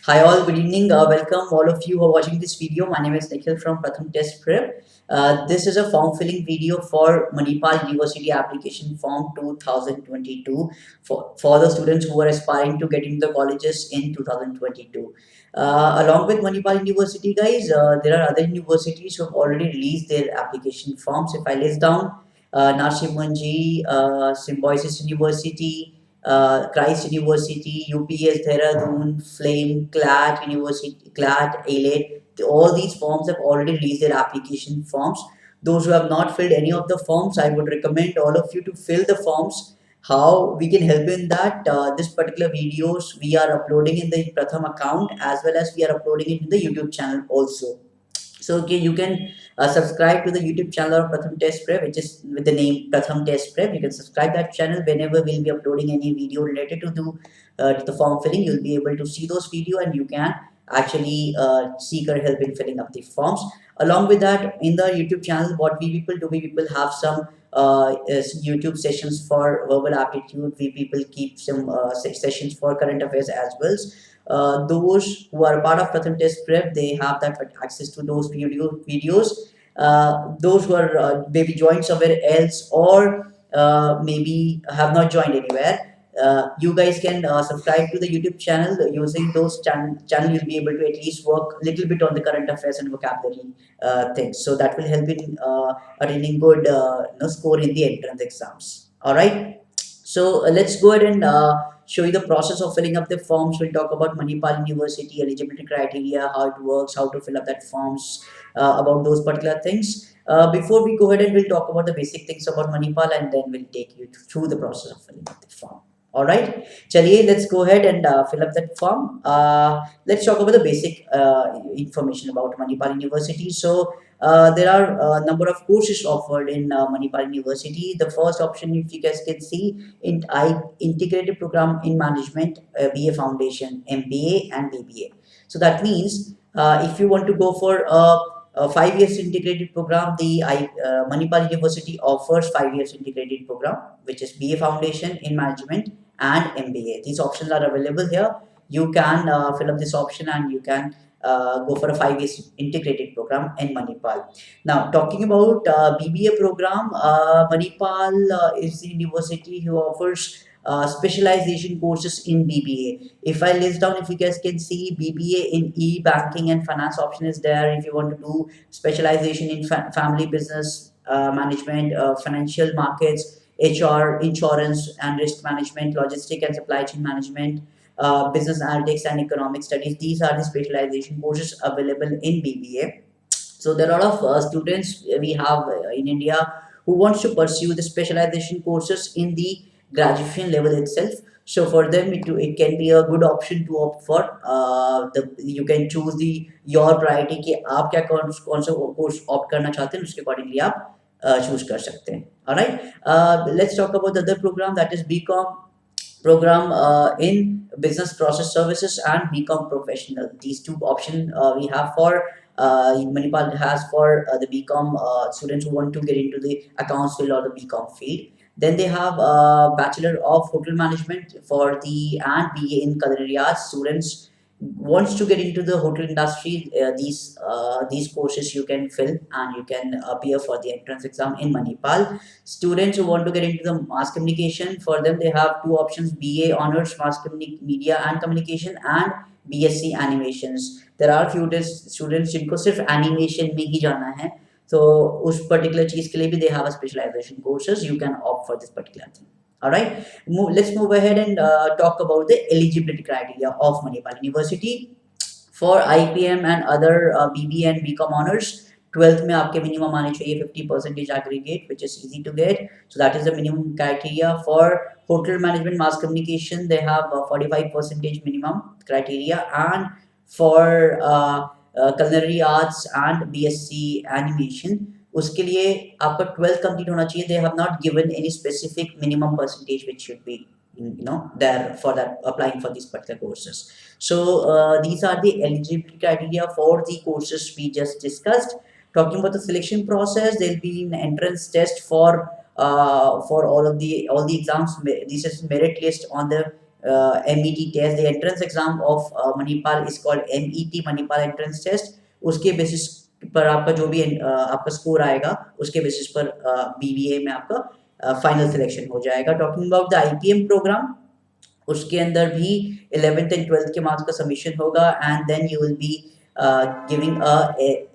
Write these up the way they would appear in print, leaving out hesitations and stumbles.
Hi all, good evening. Welcome all of you who are watching this video. My name is Nikhil from PRATHAM Test Prep. This is a form filling video for Manipal University application form 2022 for the students who are aspiring to get into the colleges in 2022. Along with Manipal University guys, there are other universities who have already released their application forms. If I list down, Nasim Munji, Symbiosis University, Christ University, UPS, Dehradun, Flame, CLAT University, CLAT, AILET. All these forms have already released their application forms. Those who have not filled any of the forms, I would recommend all of you to fill the forms. How we can help in that? This particular videos we are uploading in the Pratham account as well as we are uploading it in the YouTube channel also. So okay, you can subscribe to the YouTube channel of Pratham Test Prep, which is with the name Pratham Test Prep. You can subscribe that channel whenever we'll be uploading any video related to the form filling. You'll be able to see those video and you can actually seek our help in filling up the forms. Along with that, in the YouTube channel, what we people have some YouTube sessions for verbal aptitude. We people keep some sessions for current affairs as well. Those who are part of Pratham Test Prep, they have that access to those videos. Those who are maybe joined somewhere else or maybe have not joined anywhere, you guys can subscribe to the YouTube channel. Using those channel, you'll be able to at least work a little bit on the current affairs and vocabulary things. So that will help in attaining good score in the entrance exams. All right. So let's go ahead and show you the process of filling up the forms. We'll talk about Manipal University eligibility criteria, how it works, how to fill up that forms, about those particular things. Before we go ahead and we'll talk about the basic things about Manipal and then we'll take you through the process of filling up the form. All right, chaliye, let's go ahead and fill up that form. Let's talk about the basic information about Manipal University. So there are a number of courses offered in Manipal University. The first option, if you guys can see, integrated program in management, BA Foundation, MBA, and BBA. So that means if you want to go for a 5 years integrated program, the Manipal University offers 5 years integrated program, which is BA Foundation in management and MBA. These options are available here. You can fill up this option and you can go for a 5 years integrated program in Manipal. Now, talking about BBA program, Manipal is the university who offers specialization courses in BBA. If I list down, if you guys can see, BBA in e-banking and finance option is there. If you want to do specialization in family business management, financial markets, HR, insurance and risk management, logistic and supply chain management, business analytics and economic studies. These are the specialization courses available in BBA. So there are a lot of students we have in India who wants to pursue the specialization courses in the graduation level itself. So for them, it can be a good option to opt for. You can choose the your priority कि आप क्या कौन सा course opt करना चाहते हैं, उसके accordingly आप choose कर सकते हैं. All right. Let's talk about the other program, that is BCom program in business process services and BCom professional. These two options we have for Manipal has for the BCom students who want to get into the accounts field or the BCom field. Then they have Bachelor of Hotel Management for the and BA in Culinary Arts. Students wants to get into the hotel industry. These courses you can fill and you can appear for the entrance exam in Manipal. Students who want to get into the mass communication, for them they have two options: BA Honors Mass Media and Communication and BSc Animations. There are few students जिनको सिर्फ animation में ही जाना है, तो उस particular चीज के लिए भी they have a specialization courses. You can opt for this particular thing. All right, let's move ahead and talk about the eligibility criteria of Manipal University for IPM and other BB and BCom honors. 12th में आपके minimum आने चाहिए 50% aggregate, which is easy to get. So that is the minimum criteria. For hotel management mass communication, they have 45% minimum criteria, and for culinary arts and BSc animation, उसके लिए आपका 12th complete होना चाहिए. They have not given any specific minimum percentage which should be there for that applying for these particular courses. So these are the eligibility criteria for the courses we just discussed. Talking about the selection process, there'll be an entrance test for all the exams. This is merit list on the MET test. The entrance exam of Manipal is called MET, Manipal Entrance Test. उसके basis पर आपका जो भी आपका score आएगा उसके basis पर BBA में आपका फाइनल सिलेक्शन हो जाएगा. Talking about the IPM program, उसके अंदर भी 11th and 12th के मार्क्स का सबमिशन होगा and then you will be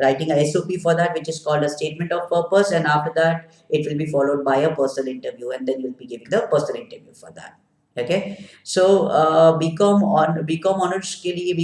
writing a SOP for that, which is called a statement of purpose, and after that it will be followed by a personal interview and then you will be giving the personal interview for that. Okay, so BCom honors के लिए,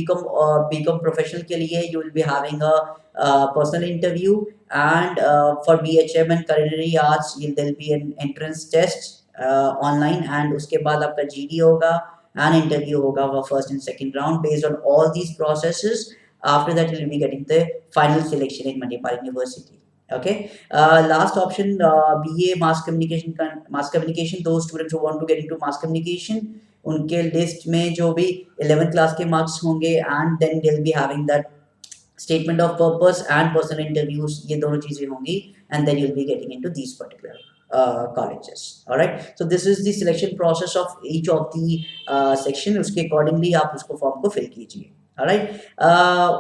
BCom professional के लिए you will be having a personal interview, and for BHM and culinary arts there will be an entrance test online, and उसके बाद आपका GD होगा and interview होगा for first and second round. Based on all these processes, after that you will be getting the final selection in Manipal University. Okay, last option, BA mass communication. Those students who want to get into mass communication, उनके list में जो भी 11th class के marks होंगे, and then they'll be having that statement of purpose and personal interviews, ये दोनों चीजें होंगी, and then you'll be getting into these particular colleges. All right, so this is the selection process of each of the section. उसके accordingly आप उसको form को fill कीजिए. All right,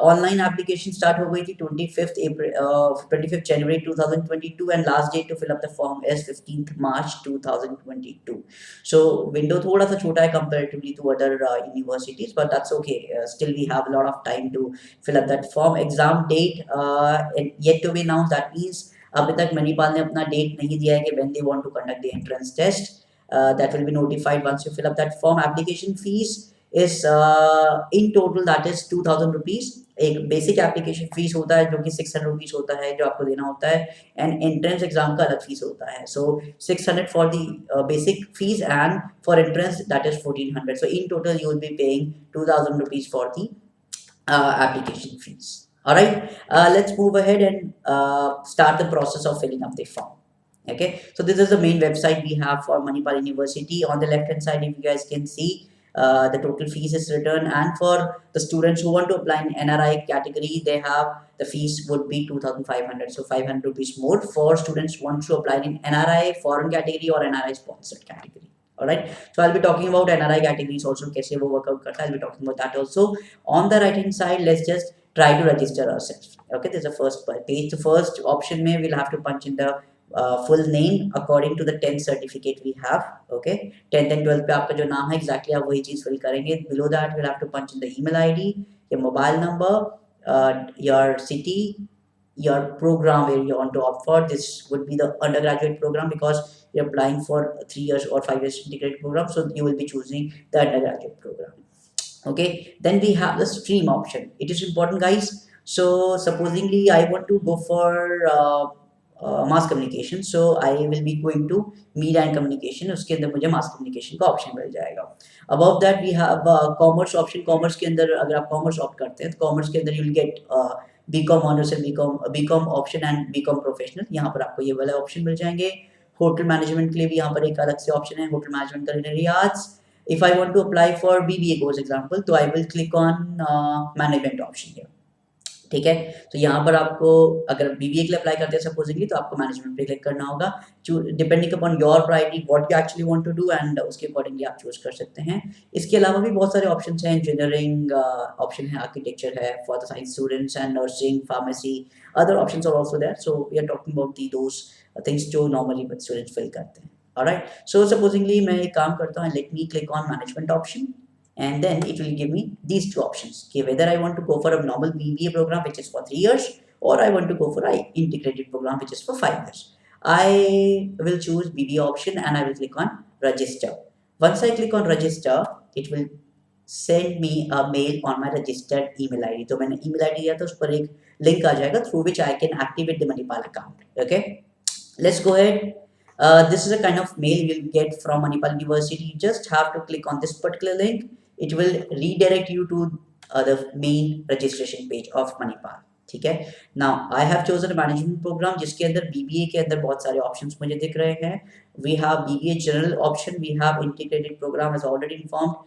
online application start हो गई थी 25th January 2022, and last date to fill up the form is 15th March 2022. So window थोड़ा सा छोटा है comparatively to other universities, but that's okay. Still we have a lot of time to fill up that form. Exam date yet to be announced. That means अभी तक मणिपाल ने अपना date नहीं दिया है कि when they want to conduct the entrance test. That will be notified once you fill up that form. Application fees is in total that is 2000 rupees. एक basic application fees होता है जो कि 600 रुपीज होता है जो आपको देना होता है, एंड एंट्रेंस एग्जाम का अलग फीस होता है. सो 600 for the basic fees and for entrance that is 1400. So in total you will be paying 2000 rupees for the application fees. All right, let's move ahead and start the process of filling up the form. Okay, so this is the main website we have for Manipal University. On the left hand side, if you guys can see, the total fees is written, and for the students who want to apply in NRI category, they have the fees would be 2500, so 500 rupees more. For students who want to apply in NRI foreign category or NRI sponsored category. All right, so I'll be talking about NRI categories also, कैसे वो workout करता है. I'll be talking about that also. On the right hand side, let's just try to register ourselves. Okay, this is the first page. The first option में we'll have to punch in the full name according to the 10th certificate we have. Okay, 10th and 12th पे आपका जो नाम है exactly आप वही चीज fill करेंगे. Below that we'll have to punch in the email ID, your mobile number, your city, your program where you want to opt for. This would be the undergraduate program because you're applying for 3 years or 5 years integrated program, so you will be choosing the undergraduate program. Okay, then we have the stream option. It is important, guys. So supposingly I want to go for mass communication, so I will be going to media and communication. उसके अंदर मुझे mass communication का option मिल जाएगा. Above that we have commerce option. Commerce के अंदर अगर आप commerce opt करते हैं तो commerce के अंदर you will get BCom honors and BCom option and BCom professional. यहाँ पर आपको ये वाला option मिल जाएंगे. Hotel management के लिए भी यहाँ पर एक अलग से option है, hotel management culinary arts. If I want to apply for BBA course example, तो I will click on management option here. ठीक है, तो यहाँ पर आपको अगर BBA के लिए अप्लाई करते हैं सपोजिंगली तो आपको मैनेजमेंट पे क्लिक करना होगा. Depending upon your priority what you actually want to do, and उसके अकॉर्डिंगली आप चूज कर सकते हैं. इसके अलावा भी बहुत सारे ऑप्शंस हैं. इंजीनियरिंग ऑप्शन है, आर्किटेक्चर है for the science students, and nursing, pharmacy, other options are also there. So we are talking about those things जो नॉर्मली स्टूडेंट्स फिल करते हैं. ऑलराइट, सो सपोजिंगली मैं एक काम करता हूँ, let me click on management option, and then it will give me these two options. Okay, whether I want to go for a normal BBA program which is for 3 years, or I want to go for an integrated program which is for 5 years. I will choose BBA option and I will click on register. Once I click on register, it will send me a mail on my registered email ID. तो मैंने email ID दिया था, उस पर एक link आ जाएगा through which I can activate the Manipal account. Okay, let's go ahead. This is a kind of mail you'll get from Manipal University. You just have to click on this particular link. It will redirect you to the main registration page of Manipal. ठीक है, now I have chosen a management program जिसके अंदर BBA के अंदर बहुत सारे options मुझे दिख रहे हैं. We have BBA general option, we have integrated program as already informed.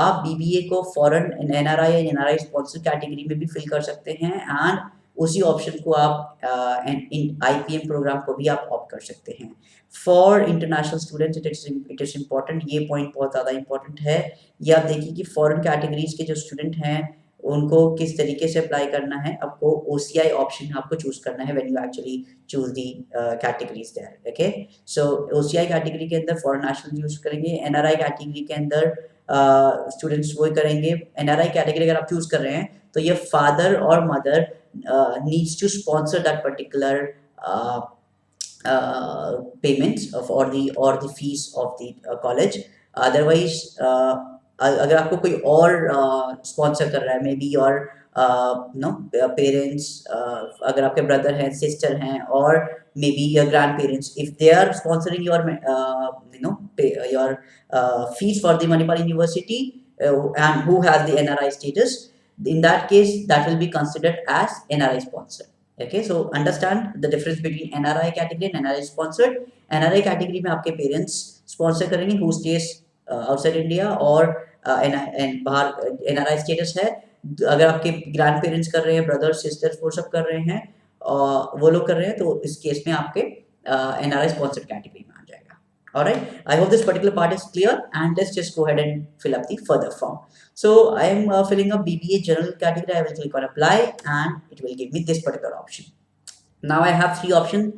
आप BBA को foreign NRI या NRI sponsor category में भी fill कर सकते हैं, and उसी ऑप्शन को आप इन IPM प्रोग्राम को भी आप ऑप्ट कर सकते हैं। For international students it is important, ये पॉइंट बहुत ज़्यादा इंपॉर्टेंट है। ये आप देखिए कि फॉरेन कैटेगरीज के जो स्टूडेंट हैं उनको किस तरीके से अप्लाई करना है। आपको OCI ऑप्शन आपको चूज करना है when you actually choose the categories there. Okay, so OCI category के अंदर फॉरेन नेशनल यूज करेंगे। NRI कैटेगरी के अंदर स्टूडेंट्स वो करेंगे। NRI कैटेगरी अगर आप चूज कर रहे हैं तो ये फादर और mother needs to sponsor that particular payments of or the fees of the college. Otherwise अगर आपको कोई और स्पॉन्सर कर रहा है, may be your no parents, अगर आपके ब्रदर हैं, सिस्टर हैं, और may be your grandparents, if they are sponsoring your your fees for the Manipal University and who has the NRI status, in that case that will be considered as NRI sponsor. Okay, so understand the difference between NRI category and NRI sponsored. NRI category में आपके parents sponsor करेंगे who stays outside India, और बाहर NRI status है। अगर आपके grand parents कर रहे हैं, ब्रदर सिस्टर्स वो सब कर रहे हैं, वो लोग कर रहे हैं, तो इस केस में आपके NRI sponsored category में आ जाएगा। Alright, I hope this particular part is clear, and let's just go ahead and fill up the further form. So I am filling up BBA general category. I will click on apply and it will give me this particular option. Now I have three options,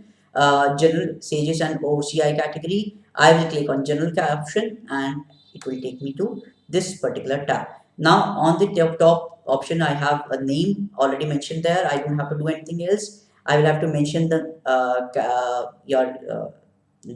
general, SAGES and OCI category. I will click on general option and it will take me to this particular tab. Now on the top option I have a name already mentioned there. I don't have to do anything else. I will have to mention the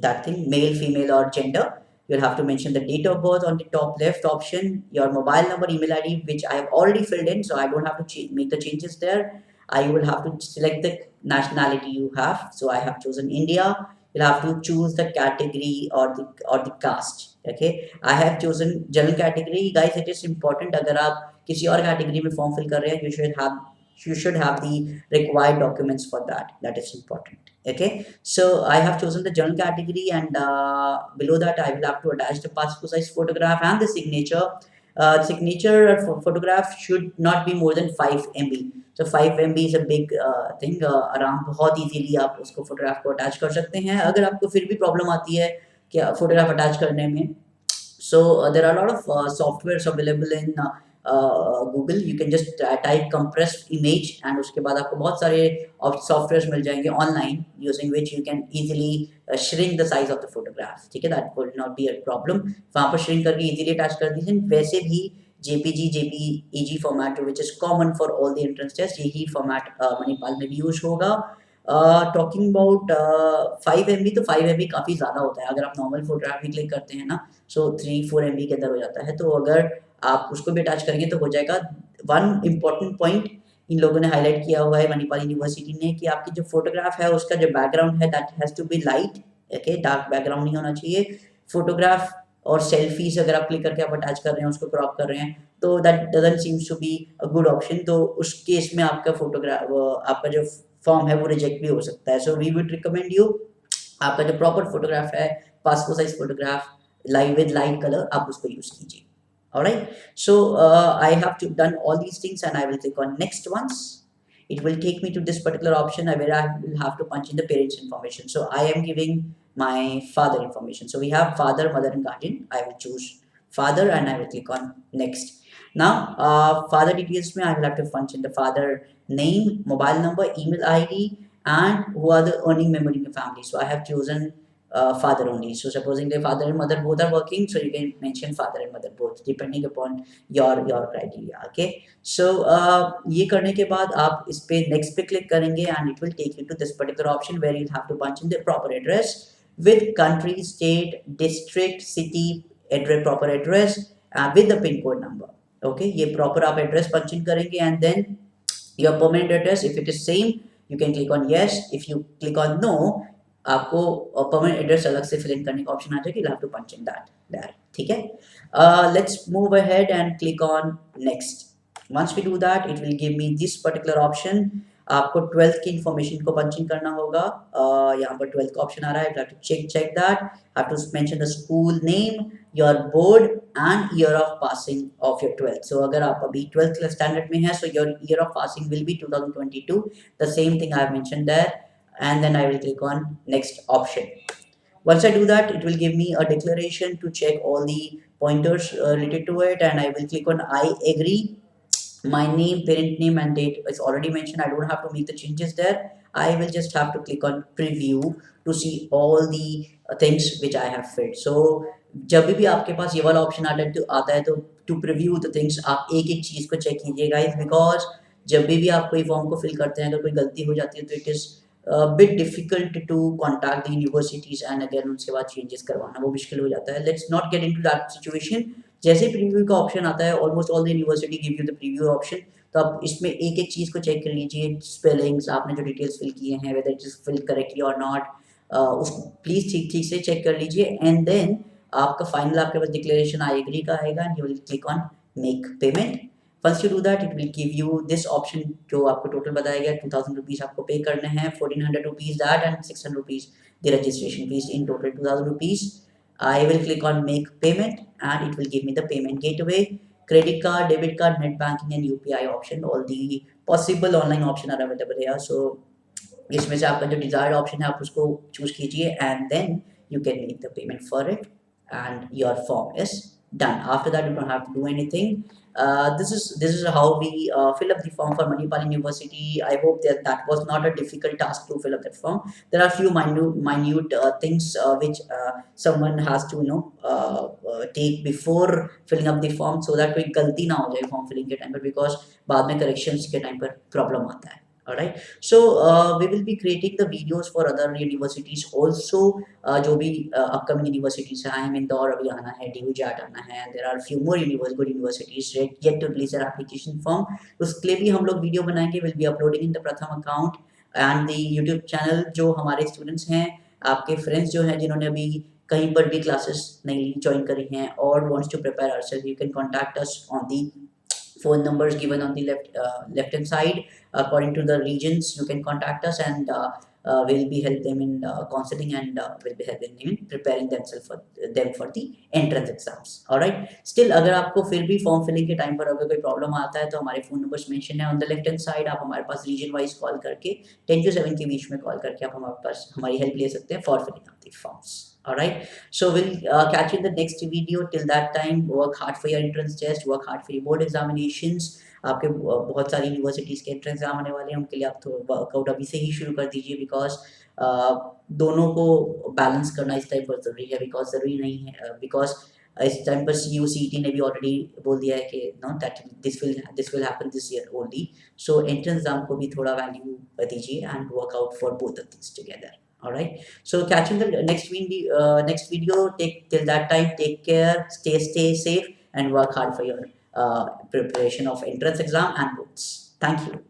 that thing, male, female or gender. You'll have to mention the date of birth on the top left option, your mobile number, email ID, which I have already filled in, so I don't have to make the changes there. I will have to select the nationality you have, so I have chosen India. You'll have to choose the category or the caste. Okay, I have chosen general category. Guys, it is important, अगर आप किसी और category में form fill कर रहे हैं, you should have the required documents for that. That is important. Okay, so I have chosen the general category, and below that I will have to attach the passport size photograph and the signature. Signature photograph should not be more than 5 MB. So 5 MB is a big thing. आराम बहुत easily आप उसको photograph को attach कर सकते हैं। अगर आपको फिर भी problem आती है कि photograph attach करने में, so there are a lot of softwares available in Google. You can just type compressed image, and उसके बाद आपको बहुत सारे softwares मिल जाएंगे online, using which you can easily shrink the size of the photograph. ठीक है, that would not be a problem. वहाँ पर shrink करके easily attach कर दीजिए। वैसे भी JPG, JPEG format, which is common for all the entrance tests, यही format मणिपाल में भी use होगा। टॉकिंग अबाउट 5 MB, तो 5 MB काफ़ी ज़्यादा होता है। अगर आप नॉर्मल फोटोग्राफी क्लिक करते हैं ना, सो 3-4 MB के अंदर हो जाता है। तो अगर आप उसको भी अटैच करेंगे तो हो जाएगा। वन इम्पॉर्टेंट पॉइंट इन लोगों ने हाईलाइट किया हुआ है मणिपाल यूनिवर्सिटी ने, कि आपकी जो फोटोग्राफ है उसका जो बैकग्राउंड है that has to be light. Okay, dark background नहीं होना चाहिए। फोटोग्राफ और सेल्फीज अगर आप क्लिक करके आप अटैच कर रहे हैं, उसको क्रॉप कर रहे हैं, तो that doesn't seems to be a good option. तो उस केस में आपका फोटोग्राफ, आपका जो फॉर्म है वो रिजेक्ट भी हो सकता है। So we would recommend you, आपका जो प्रॉपर फोटोग्राफ है, passport size photograph light with light colour, आप उसको यूज कीजिए। Alright, so I have to done all these things, and I will click on next once. It will take me to this particular option where I will have to punch in the parents information. So I am giving my father information. So we have father, mother and guardian. I will choose father and I will click on next. Now father details में I will have to punch in the father name, mobile number, email ID, and who are the earning member in the family. So I have chosen father only. So supposing the father and mother both are working, so you can mention father and mother both depending upon your criteria. Okay, so ये करने के बाद आप इस पे next पे click करेंगे and it will take you to this particular option where you'll have to punch in the proper address with country, state, district, city, address, proper address with the pin code number. Okay, ये proper आप address punch in करेंगे, and then your permanent address, if it is same you can click on yes. If you click on no, आपको permanent address अलग से fill in करने का option आ जाएगा। You have to punch in that there. ठीक है, let's move ahead and click on next. Once we do that, it will give me this particular option. आपको 12th की इन्फॉर्मेशन को पंचिंग करना होगा। यहाँ पर 12th का ऑप्शन आ रहा है, you have to check that, have to mention the school name, your board and year of passing of your 12th. So अगर आप अभी 12th standard में हैं, so your year of passing will be 2022. The same thing I have mentioned there, and then I will click on next option. Once I do that, it will give me a declaration to check all the pointers related to it, and I will click on I agree. My name, parent name and date is already mentioned. I don't have to make the changes there. I will just have to click on preview to see all the things which I have filled. So जब भी आपके पास ये वाला option आता है तो to preview the things आप एक एक चीज को चेक कीजिए गाइस, बिकॉज जब भी आप कोई फॉर्म को फिल करते हैं अगर कोई गलती हो जाती है तो it is bit difficult to contact the universities and again उसके बाद चेंजेस करवाना वो मुश्किल हो जाता है। Let's not get into that situation. जैसे प्रीव्यू का ऑप्शन आता है, almost all the university give you the preview option, तो आप इसमें एक एक चीज़ को चेक कर लीजिए, स्पेलिंग्स आपने जो डिटेल्स फिल किए हैं whether it is fill correctly or not, उसको प्लीज़ ठीक ठीक से चेक कर लीजिए। एंड देन आपका फाइनल आपके पास डिक्लेरेशन आई एग्री का आएगा and you will click on make payment. Once you do that it will give you this option जो आपको टोटल बताया गया 2000 रुपीज़ आपको पे करने हैं, 1400 rupees that and 600 rupees the registration fees, in total 2000 rupees. I will click on make payment and it will give me the payment gateway, credit card, debit card, net banking and UPI option. All the possible online option are available here. So इसमें से आपका जो desired option है आप उसको choose कीजिए and then you can make the payment for it and your form is done. After that you don't have to do anything. This is how we fill up the form for Manipal University. I hope that was not a difficult task to fill up that form. There are few minute things which someone has to take before filling up the form so that कोई गलती ना हो जाए form filling के time पर, because बाद में corrections के time पर problem आता है। Alright, so we will be creating the videos for other universities also, जो भी upcoming universities हैं, IIM इंदौर अभी आना है, DUJAT आना है, and there are few more good universities yet to release their application form. उसके लिए भी हम लोग वीडियो बनाएंगे, will be uploading in the Pratham account and the YouTube channel। जो हमारे students हैं, आपके friends जो हैं जिन्होंने अभी कहीं पर भी क्लासेस नहीं ज्वाइन करी हैं और wants to prepare ourselves, you can contact us on the phone numbers given on the left hand side according to the regions. You can contact us and we'll be help them in counseling and we'll be helping them in preparing themselves for the entrance exams. All right, still अगर आपको फिर भी form filling के time पर अगर कोई problem आता है तो हमारे फोन नंबर्स मेंशन है on the left hand side. आप हमारे पास रीजन वाइज कॉल करके 10 to 7 के बीच में कॉल करके आप हमारे पास हमारी हेल्प ले सकते हैं for filling up the forms. All right, so we'll catch you in the next video. Till that time, work hard for your entrance test, work hard for your board examinations. आपके बहुत सारी universities के entrance exam आने वाले हैं, उनके लिए आप थोड़ा वर्कआउट अभी से ही शुरू कर दीजिए, बिकॉज दोनों को बैलेंस करना इस टाइम पर जरूरी है, बिकॉज ज़रूरी नहीं है, बिकॉज इस टाइम पर CUCET ने भी ऑलरेडी बोल दिया है कि know that this will happen this year only. So entrance exam को भी थोड़ा वैल्यू दीजिए and workout for both the things together. All right, so catch you in the next video. Till that time, take care, stay safe and work hard for your preparation of entrance exam and boards. Thank you.